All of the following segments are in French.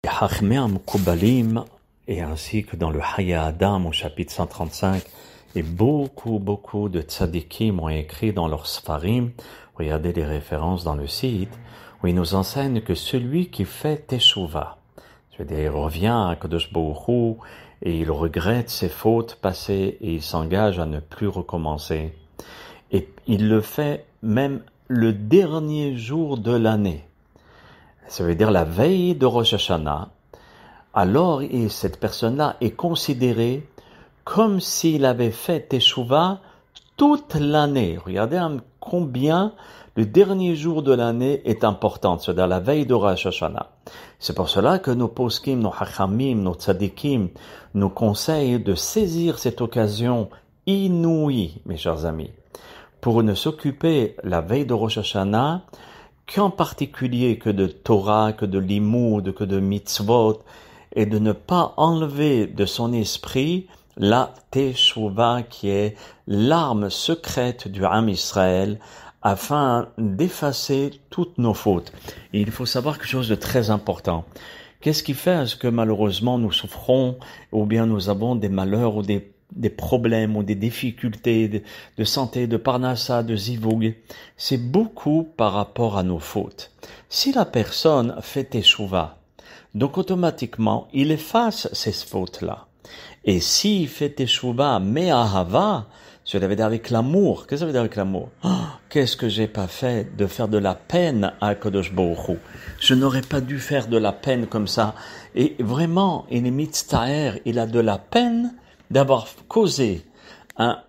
Chachmei HaMekubalim, et ainsi que dans le Hayei Adam au chapitre 135, et beaucoup de tzadikim ont écrit dans leurs sfarim, regardez les références dans le site, où ils nous enseignent que celui qui fait teshuva, c'est-à-dire il revient à Kadosh Baruch Hu, et il regrette ses fautes passées, et il s'engage à ne plus recommencer. Et il le fait même le dernier jour de l'année. Ça veut dire la veille de Rosh Hashanah. Alors, cette personne-là est considérée comme s'il avait fait Teshuvah toute l'année. Regardez combien le dernier jour de l'année est important, c'est-à-dire la veille de Rosh Hashanah. C'est pour cela que nos poskim, nos hachamim, nos tzadikim nous conseillent de saisir cette occasion inouïe, mes chers amis, pour ne s'occuper la veille de Rosh Hashanah qu'en particulier que de Torah, que de limoud, que de mitzvot, et de ne pas enlever de son esprit la Teshuvah qui est l'arme secrète du Am Israël afin d'effacer toutes nos fautes. Et il faut savoir quelque chose de très important. Qu'est-ce qui fait à ce que malheureusement nous souffrons ou bien nous avons des malheurs ou des problèmes ou des difficultés de santé, de parnassa, de zivug? C'est beaucoup par rapport à nos fautes. Si la personne fait teshuva, donc automatiquement, il efface ces fautes-là. Et s'il fait teshuva, mais ahava, ça veut dire avec l'amour. Qu'est-ce que ça veut dire avec l'amour? Qu'est-ce que j'ai pas fait de faire de la peine à Kadosh Baruch Hu? Je n'aurais pas dû faire de la peine comme ça. Et vraiment, il est mitztaher, il a de la peine d'avoir causé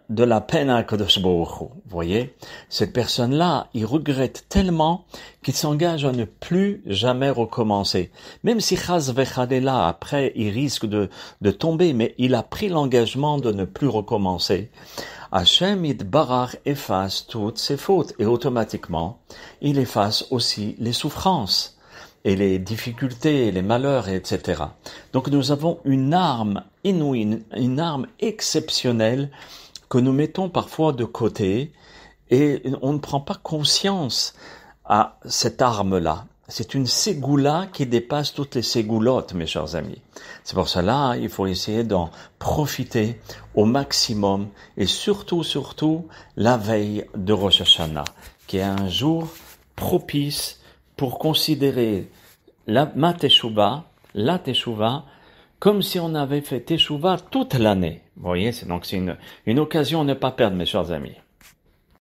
de la peine à Kadosh Baruch Hu. Vous voyez, cette personne-là, il regrette tellement qu'il s'engage à ne plus jamais recommencer. Même si chas v'chalela, après, il risque de tomber, mais il a pris l'engagement de ne plus recommencer. Hashem Yitbarach efface toutes ses fautes et automatiquement, il efface aussi les souffrances et les difficultés, et les malheurs, etc. Donc nous avons une arme inouïe, une arme exceptionnelle que nous mettons parfois de côté et on ne prend pas conscience à cette arme-là. C'est une ségoula qui dépasse toutes les ségoulottes, mes chers amis. C'est pour cela il faut essayer d'en profiter au maximum et surtout la veille de Rosh Hashanah, qui est un jour propice pour considérer la teshuva, comme si on avait fait teshuva toute l'année. Vous voyez, c'est une occasion à ne pas perdre, mes chers amis.